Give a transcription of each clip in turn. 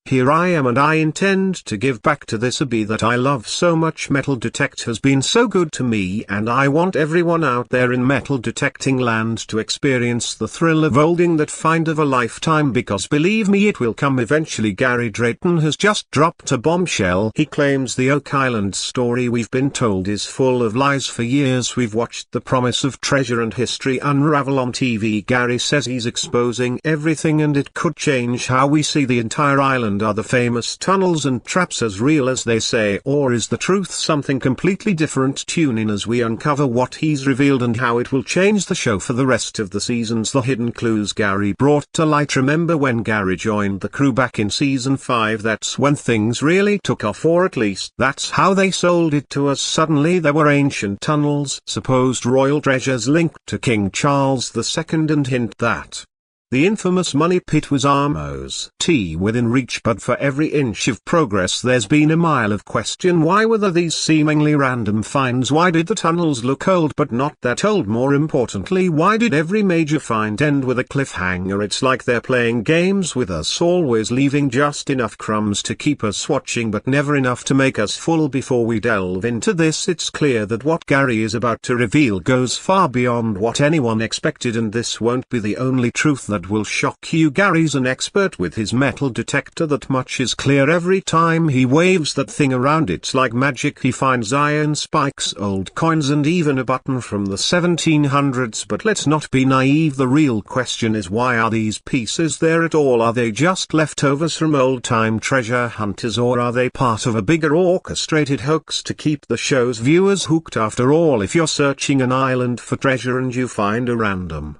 Here I am and I intend to give back to this hobby that I love so much. Metal detect has been so good to me, and I want everyone out there in metal detecting land to experience the thrill of holding that find of a lifetime, because believe me, it will come eventually. Gary Drayton has just dropped a bombshell. He claims the Oak Island story we've been told is full of lies. For years we've watched the promise of treasure and history unravel on TV. Gary says he's exposing everything and it could change how we see the entire island. Are the famous tunnels and traps as real as they say, or is the truth something completely different? Tune in as we uncover what he's revealed and how it will change the show for the rest of the seasons. The hidden clues Gary brought to light. Remember when Gary joined the crew back in season 5? That's when things really took off, or at least that's how they sold it to us. Suddenly there were ancient tunnels, supposed royal treasures linked to King Charles II, and hint that the infamous money pit was almost within reach. But for every inch of progress there's been a mile of question. Why were there these seemingly random finds? Why did the tunnels look old but not that old? More importantly, why did every major find end with a cliffhanger? It's like they're playing games with us, always leaving just enough crumbs to keep us watching but never enough to make us full. Before we delve into this, it's clear that what Gary is about to reveal goes far beyond what anyone expected, and this won't be the only truth that will shock you. Gary's an expert with his metal detector. That much is clear. Every time he waves that thing around, it's like magic. He finds iron spikes, old coins, and even a button from the 1700s. But let's not be naive. The real question is, why are these pieces there at all? Are they just leftovers from old-time treasure hunters, or are they part of a bigger orchestrated hoax to keep the show's viewers hooked? After all, if you're searching an island for treasure and you find a random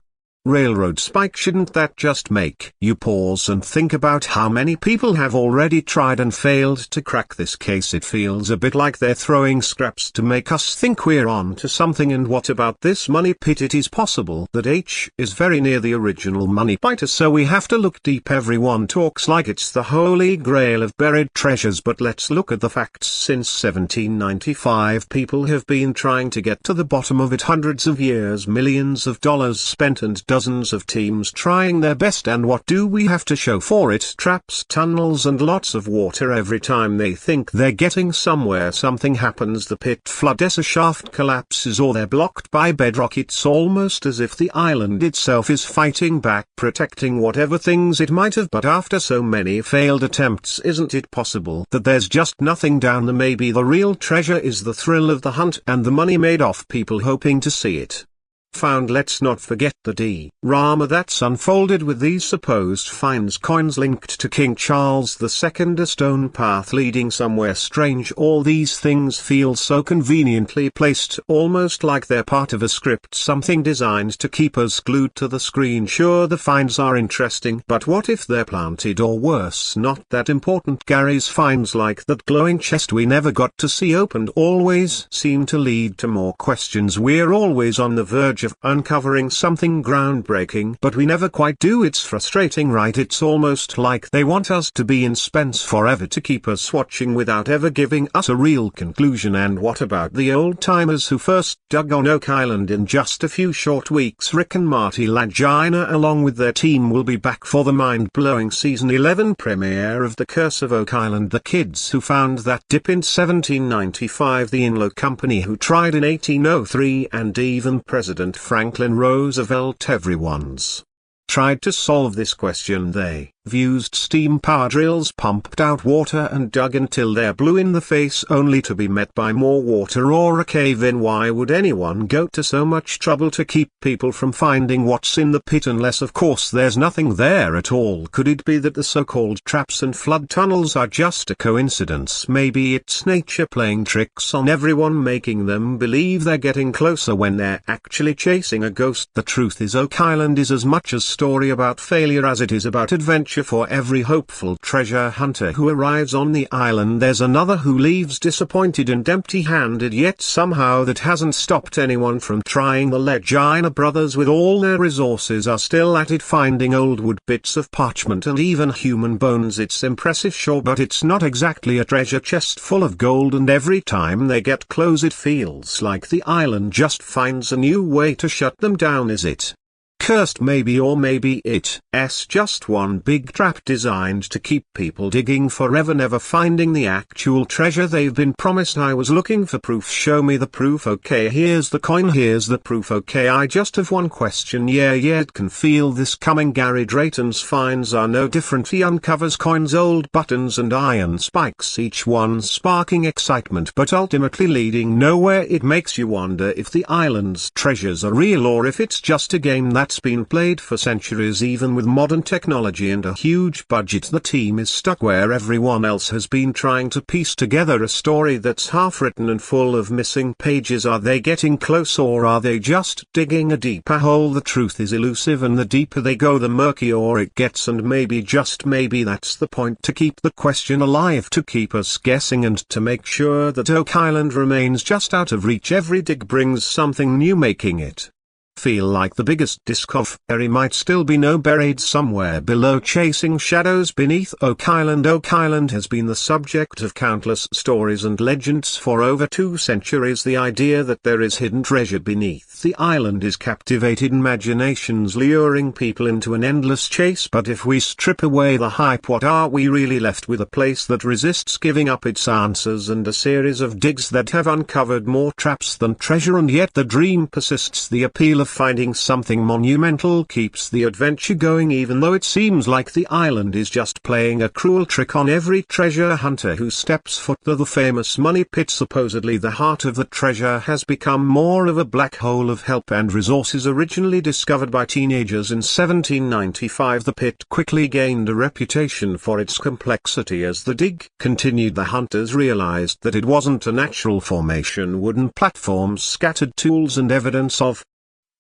railroad spike, shouldn't that just make you pause and think about how many people have already tried and failed to crack this case? It feels a bit like they're throwing scraps to make us think we're on to something. And what about this money pit? It is possible that H is very near the original money pit, so we have to look deep. Everyone talks like it's the holy grail of buried treasures, but let's look at the facts. Since 1795 people have been trying to get to the bottom of it. Hundreds of years, millions of dollars spent, and dozens of teams trying their best. And what do we have to show for it? Traps, tunnels, and lots of water. Every time they think they're getting somewhere, something happens. The pit floods, a shaft collapses, or they're blocked by bedrock. It's almost as if the island itself is fighting back, protecting whatever things it might have. But after so many failed attempts, isn't it possible that there's just nothing down there? Maybe the real treasure is the thrill of the hunt and the money made off people hoping to see it found. Let's not forget the drama that's unfolded with these supposed finds. Coins linked to King Charles II, a stone path leading somewhere strange. All these things feel so conveniently placed, almost like they're part of a script, something designed to keep us glued to the screen. Sure, the finds are interesting, but what if they're planted, or worse, not that important? Gary's finds, like that glowing chest we never got to see opened, always seem to lead to more questions. We're always on the verge of uncovering something groundbreaking, but we never quite do. It's frustrating, right? It's almost like they want us to be in suspense forever, to keep us watching without ever giving us a real conclusion. And what about the old-timers who first dug on Oak Island in just a few short weeks? Rick and Marty Lagina along with their team will be back for the mind-blowing season 11 premiere of The Curse of Oak Island. The kids who found that dip in 1795, the Inlo Company who tried in 1803, and even President Franklin Roosevelt. Everyone's tried to solve this question. They used steam power drills, pumped out water, and dug until they're blue in the face, only to be met by more water or a cave-in. Why would anyone go to so much trouble to keep people from finding what's in the pit, unless of course there's nothing there at all? Could it be that the so-called traps and flood tunnels are just a coincidence? Maybe it's nature playing tricks on everyone, making them believe they're getting closer when they're actually chasing a ghost. The truth is, Oak Island is as much a story about failure as it is about adventure. For every hopeful treasure hunter who arrives on the island, there's another who leaves disappointed and empty-handed. Yet somehow that hasn't stopped anyone from trying. The Lagina brothers, with all their resources, are still at it, finding old wood, bits of parchment, and even human bones. It's impressive, sure, but it's not exactly a treasure chest full of gold, and every time they get close it feels like the island just finds a new way to shut them down. Is it Cursed maybe, or maybe it's just one big trap designed to keep people digging forever, never finding the actual treasure they've been promised. I was looking for proof, show me the proof. Okay, here's the coin, here's the proof. Okay, I just have one question. Yeah, it can feel this coming. Gary Drayton's finds are no different. He uncovers coins, old buttons and iron spikes, each one sparking excitement but ultimately leading nowhere. It makes you wonder if the island's treasures are real or if it's just a game that's been played for centuries. Even with modern technology and a huge budget, the team is stuck where everyone else has been trying to piece together a story that's half written and full of missing pages. Are they getting close, or are they just digging a deeper hole? The truth is elusive, and the deeper they go the murkier it gets, and maybe, just maybe, that's the point, to keep the question alive, to keep us guessing, and to make sure that Oak Island remains just out of reach. Every dig brings something new, making it feel like the biggest discovery might still be buried somewhere below, chasing shadows beneath Oak Island. Oak Island has been the subject of countless stories and legends for over 2 centuries. The idea that there is hidden treasure beneath the island is captivated imaginations, luring people into an endless chase. But if we strip away the hype, what are we really left with? A place that resists giving up its answers, and a series of digs that have uncovered more traps than treasure. And yet the dream persists. The appeal of finding something monumental keeps the adventure going, even though it seems like the island is just playing a cruel trick on every treasure hunter who steps foot to the famous money pit. Supposedly the heart of the treasure has become more of a black hole of help and resources. Originally discovered by teenagers in 1795, the pit quickly gained a reputation for its complexity. As the dig continued, the hunters realized that it wasn't a natural formation. Wooden platforms, scattered tools, and evidence of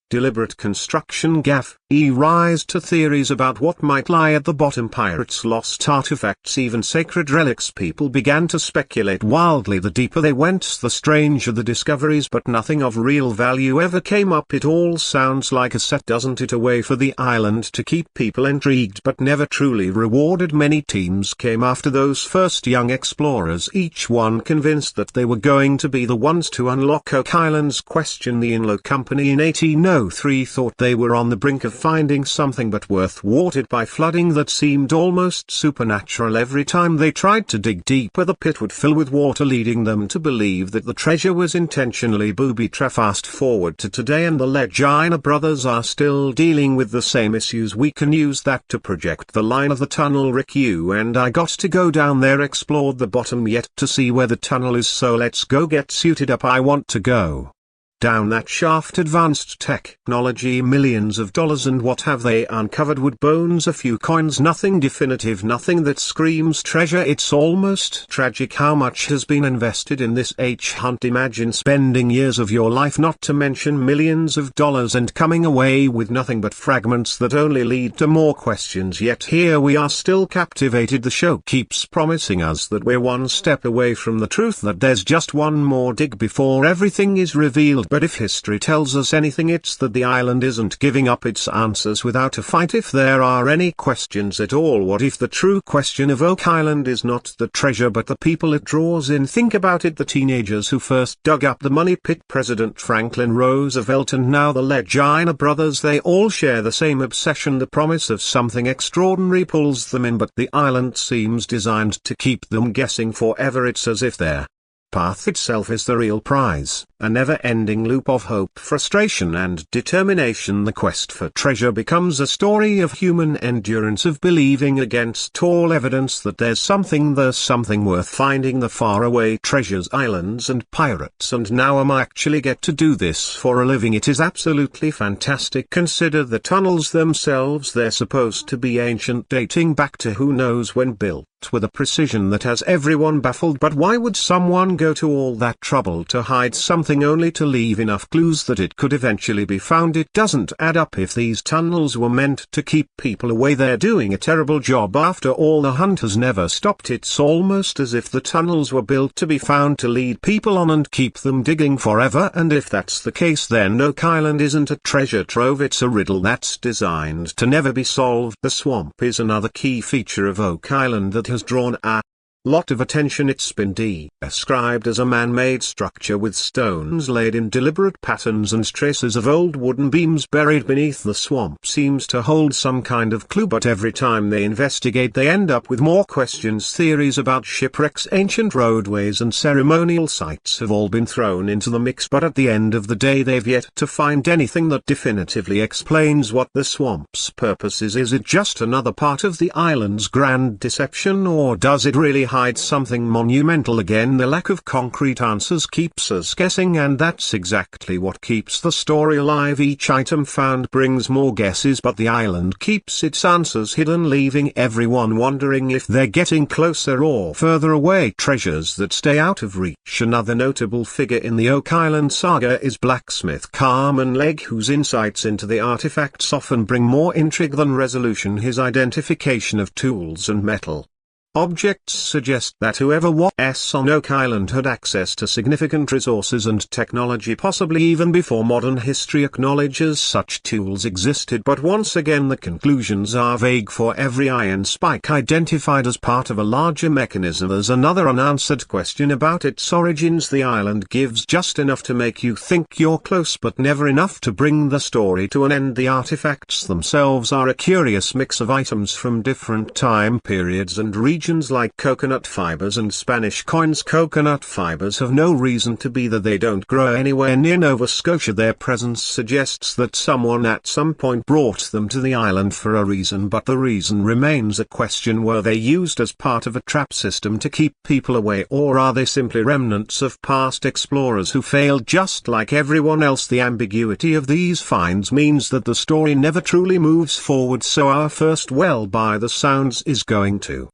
deliberate construction gave rise to theories about what might lie at the bottom. Pirates, lost artifacts, even sacred relics. People began to speculate wildly. The deeper they went, the stranger the discoveries, but nothing of real value ever came up. It all sounds like a set, doesn't it? A way for the island to keep people intrigued but never truly rewarded. Many teams came after those first young explorers, each one convinced that they were going to be the ones to unlock Oak Island's question. The Inlo Company in 1803 thought they were on the brink of finding something but were thwarted by flooding that seemed almost supernatural. Every time they tried to dig deeper, the pit would fill with water, leading them to believe that the treasure was intentionally booby-trapped. Fast forward to today, and the Legina brothers are still dealing with the same issues. We can use that to project the line of the tunnel. Rick, you and I got to go down there, explored the bottom yet to see where the tunnel is, so let's go get suited up. I want to go down that shaft. Advanced technology, millions of dollars, and what have they uncovered? Wood bones, a few coins, nothing definitive, nothing that screams treasure. It's almost tragic how much has been invested in this hunt. Imagine spending years of your life, not to mention millions of dollars, and coming away with nothing but fragments that only lead to more questions. Yet here we are, still captivated. The show keeps promising us that we're one step away from the truth, that there's just one more dig before everything is revealed. But if history tells us anything, it's that the island isn't giving up its answers without a fight. If there are any questions at all, what if the true question of Oak Island is not the treasure but the people it draws in? Think about it. The teenagers who first dug up the money pit, President Franklin Roosevelt, and now the Legina brothers, they all share the same obsession. The promise of something extraordinary pulls them in, but the island seems designed to keep them guessing forever. It's as if their path itself is the real prize, a never-ending loop of hope, frustration, and determination. The quest for treasure becomes a story of human endurance, of believing against all evidence that there's something worth finding. The faraway treasures, islands, and pirates. And now I actually get to do this for a living. It is absolutely fantastic. Consider the tunnels themselves. They're supposed to be ancient, dating back to who knows when, built with a precision that has everyone baffled. But why would someone go to all that trouble to hide something only to leave enough clues that it could eventually be found? It doesn't add up. If these tunnels were meant to keep people away, they're doing a terrible job. After all, the hunt has never stopped. It's almost as if the tunnels were built to be found, to lead people on and keep them digging forever. And if that's the case, then Oak Island isn't a treasure trove, it's a riddle that's designed to never be solved. The swamp is another key feature of Oak Island that has drawn our lot of attention. It's been described as a man-made structure with stones laid in deliberate patterns and traces of old wooden beams buried beneath. The swamp seems to hold some kind of clue, but every time they investigate they end up with more questions. Theories about shipwrecks, ancient roadways and ceremonial sites have all been thrown into the mix, but at the end of the day they've yet to find anything that definitively explains what the swamp's purpose is. Is it just another part of the island's grand deception, or does it really hide something monumental? Again, the lack of concrete answers keeps us guessing, and that's exactly what keeps the story alive. Each item found brings more guesses, but the island keeps its answers hidden, leaving everyone wondering if they're getting closer or further away. Treasures that stay out of reach. Another notable figure in the Oak Island saga is blacksmith Carmen Legg, whose insights into the artifacts often bring more intrigue than resolution. His identification of tools and metal objects suggest that whoever was on Oak Island had access to significant resources and technology, possibly even before modern history acknowledges such tools existed. But once again the conclusions are vague. For every iron spike identified as part of a larger mechanism, there's another unanswered question about its origins. The island gives just enough to make you think you're close, but never enough to bring the story to an end. The artifacts themselves are a curious mix of items from different time periods and regions, like coconut fibers and Spanish coins. Coconut fibers have no reason to be, that they don't grow anywhere near Nova Scotia. Their presence suggests that someone at some point brought them to the island for a reason, but the reason remains a question. Were they used as part of a trap system to keep people away, or are they simply remnants of past explorers who failed just like everyone else? The ambiguity of these finds means that the story never truly moves forward, so our first well by the sounds is going to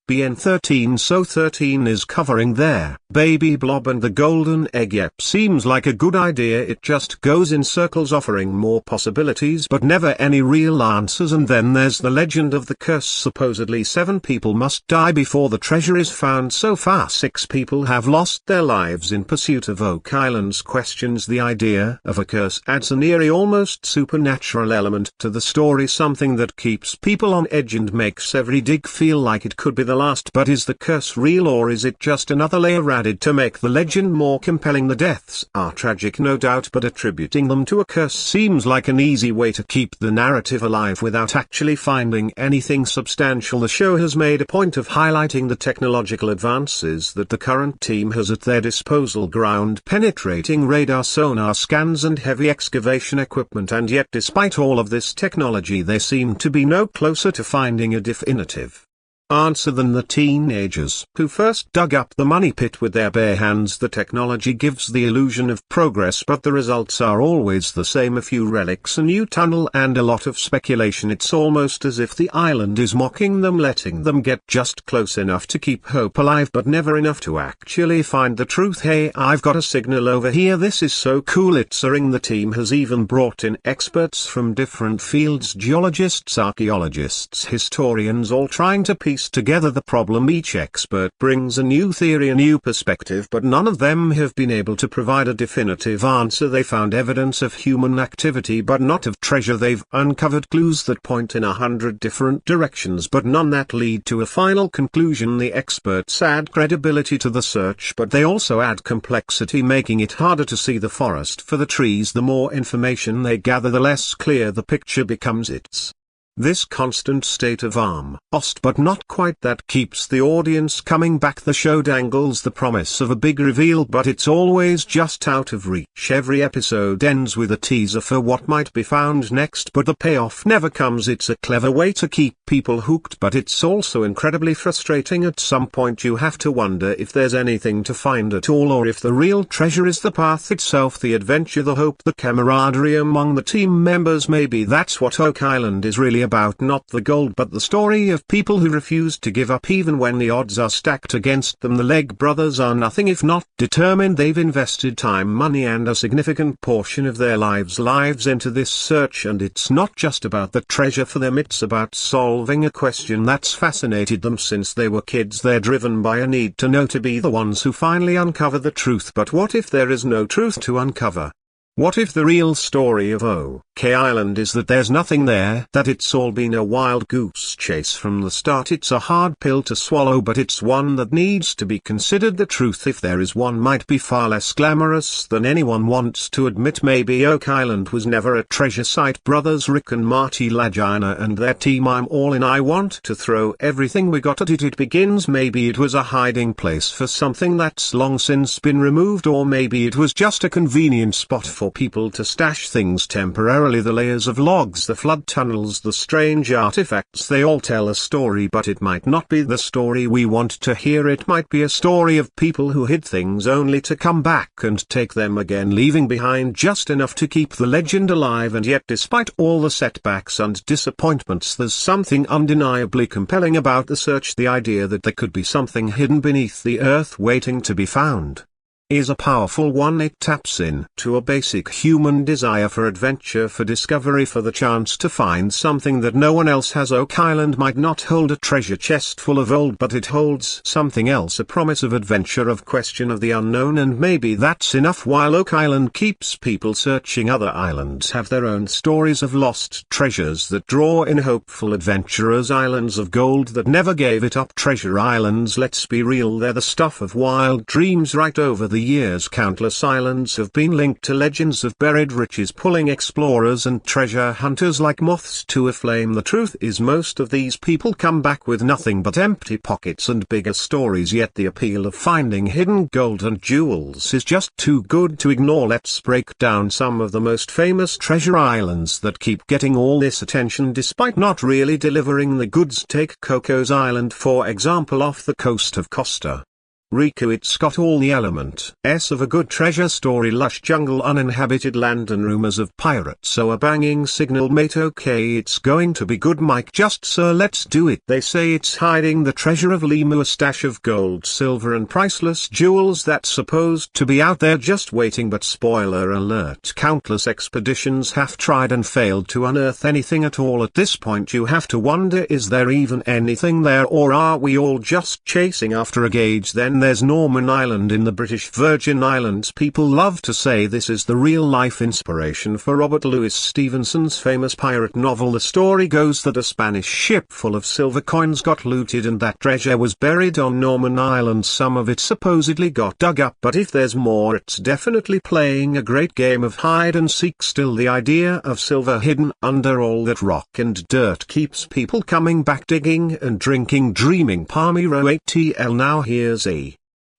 BN 13. So 13 is covering their baby blob and the golden egg. Yep, seems like a good idea. It just goes in circles, offering more possibilities but never any real answers. And then there's the legend of the curse. Supposedly 7 people must die before the treasure is found. So far 6 people have lost their lives in pursuit of Oak Island's questions. The idea of a curse adds an eerie, almost supernatural element to the story, something that keeps people on edge and makes every dig feel like it could be the last. But is the curse real, or is it just another layer added to make the legend more compelling? The deaths are tragic, no doubt, but attributing them to a curse seems like an easy way to keep the narrative alive without actually finding anything substantial. The show has made a point of highlighting the technological advances that the current team has at their disposal: ground-penetrating radar, sonar scans and heavy excavation equipment, and yet despite all of this technology they seem to be no closer to finding a definitive answer than the teenagers who first dug up the money pit with their bare hands. The technology gives the illusion of progress, but the results are always the same: a few relics, a new tunnel and a lot of speculation. It's almost as if the island is mocking them, letting them get just close enough to keep hope alive but never enough to actually find the truth. Hey, I've got a signal over here, this is so cool. It's a ring. The team has even brought in experts from different fields: geologists, archaeologists, historians, all trying to piece together the problem. Each expert brings a new theory, a new perspective, but none of them have been able to provide a definitive answer. They found evidence of human activity but not of treasure. They've uncovered clues that point in 100 different directions, but none that lead to a final conclusion. The experts add credibility to the search, but they also add complexity, making it harder to see the forest for the trees. The more information they gather, the less clear the picture becomes. It's this constant state of almost but not quite that keeps the audience coming back. The show dangles the promise of a big reveal, but it's always just out of reach. Every episode ends with a teaser for what might be found next, but the payoff never comes. It's a clever way to keep people hooked, but it's also incredibly frustrating. At some point you have to wonder if there's anything to find at all, or if the real treasure is the path itself, the adventure, the hope, the camaraderie among the team members. Maybe that's what Oak Island is really about, not the gold but the story of people who refuse to give up even when the odds are stacked against them. The Legg brothers are nothing if not determined. They've invested time, money and a significant portion of their lives into this search, and it's not just about the treasure for them, it's about solving a question that's fascinated them since they were kids. They're driven by a need to know, to be the ones who finally uncover the truth. But what if there is no truth to uncover? What if the real story of OK Island is that there's nothing there, that it's all been a wild goose chase from the start? It's a hard pill to swallow, but it's one that needs to be considered. The truth, if there is one, might be far less glamorous than anyone wants to admit. Maybe Oak Island was never a treasure site. Brothers Rick and Marty Lagina and their team, I'm all in. I want to throw everything we got at it. It begins. Maybe it was a hiding place for something that's long since been removed, or maybe it was just a convenient spot for people to stash things temporarily. The layers of logs, the flood tunnels, the strange artifacts, they all tell a story, but it might not be the story we want to hear. It might be a story of people who hid things only to come back and take them again, leaving behind just enough to keep the legend alive. And yet, despite all the setbacks and disappointments, there's something undeniably compelling about the search. The idea that there could be something hidden beneath the earth waiting to be found is a powerful one. It taps in to a basic human desire for adventure, for discovery, for the chance to find something that no one else has. Oak Island might not hold a treasure chest full of gold, but it holds something else, a promise of adventure, of question, of the unknown, and maybe that's enough. While Oak Island keeps people searching, other islands have their own stories of lost treasures that draw in hopeful adventurers, islands of gold that never gave it up. Treasure islands, let's be real, they're the stuff of wild dreams. Right over the years, countless islands have been linked to legends of buried riches, pulling explorers and treasure hunters like moths to a flame. The truth is, most of these people come back with nothing but empty pockets and bigger stories, yet the appeal of finding hidden gold and jewels is just too good to ignore. Let's break down some of the most famous treasure islands that keep getting all this attention despite not really delivering the goods. Take Coco's Island for example, off the coast of Costa Rica. It's got all the elements of a good treasure story: lush jungle, uninhabited land, and rumors of pirates. So a banging signal, mate. Okay, it's going to be good, Mike. Just sir, let's do it. They say it's hiding the treasure of Limu, a stash of gold, silver, and priceless jewels that's supposed to be out there just waiting. But spoiler alert, countless expeditions have tried and failed to unearth anything at all. At this point you have to wonder, is there even anything there, or are we all just chasing after a gauge? Then there's Norman Island in the British Virgin Islands. People love to say this is the real-life inspiration for Robert Louis Stevenson's famous pirate novel. The story goes that a Spanish ship full of silver coins got looted and that treasure was buried on Norman Island. Some of it supposedly got dug up, but if there's more, it's definitely playing a great game of hide and seek. Still, the idea of silver hidden under all that rock and dirt keeps people coming back, digging and drinking, dreaming. Palmyra ATL. Now here's a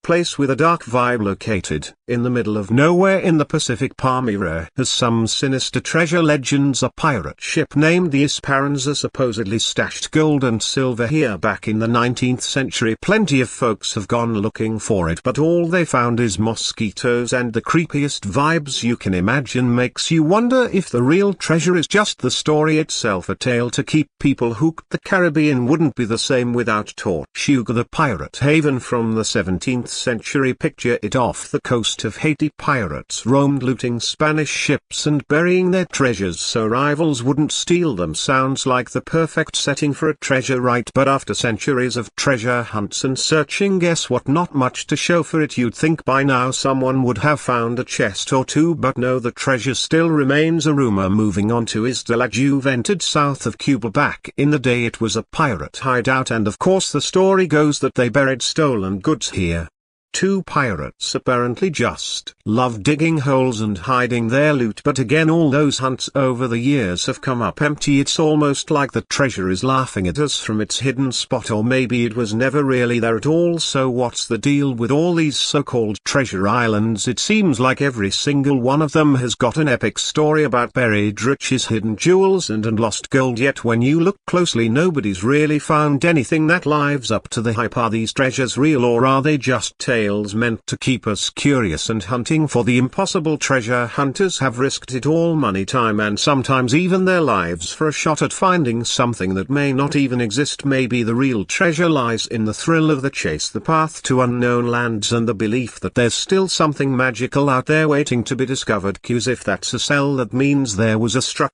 place with a dark vibe, located in the middle of nowhere in the Pacific. Palmyra has some sinister treasure legends. A pirate ship named the Esperanza supposedly stashed gold and silver here back in the 19th century. Plenty of folks have gone looking for it, but all they found is mosquitoes and the creepiest vibes you can imagine. Makes you wonder if the real treasure is just the story itself, a tale to keep people hooked. The Caribbean wouldn't be the same without Tortuga, the pirate haven from the 17th century. Picture it off the coast of Haiti. Pirates roamed, looting Spanish ships and burying their treasures so rivals wouldn't steal them. Sounds like the perfect setting for a treasure, right? But after centuries of treasure hunts and searching, guess what? Not much to show for it. You'd think by now someone would have found a chest or two, but no, the treasure still remains a rumor. Moving on to Isla la Juventud south of Cuba. Back in the day it was a pirate hideout, and of course the story goes that they buried stolen goods here. Two pirates apparently just love digging holes and hiding their loot, but again all those hunts over the years have come up empty. It's almost like the treasure is laughing at us from its hidden spot, or maybe it was never really there at all. So what's the deal with all these so-called treasure islands? It seems like every single one of them has got an epic story about buried riches, hidden jewels, and lost gold, yet when you look closely nobody's really found anything that lives up to the hype. Are these treasures real, or are they just tales meant to keep us curious and hunting for the impossible? Treasure hunters have risked it all, money, time, and sometimes even their lives for a shot at finding something that may not even exist. Maybe the real treasure lies in the thrill of the chase, the path to unknown lands, and the belief that there's still something magical out there waiting to be discovered. Cuz if that's a sell, that means there was a structure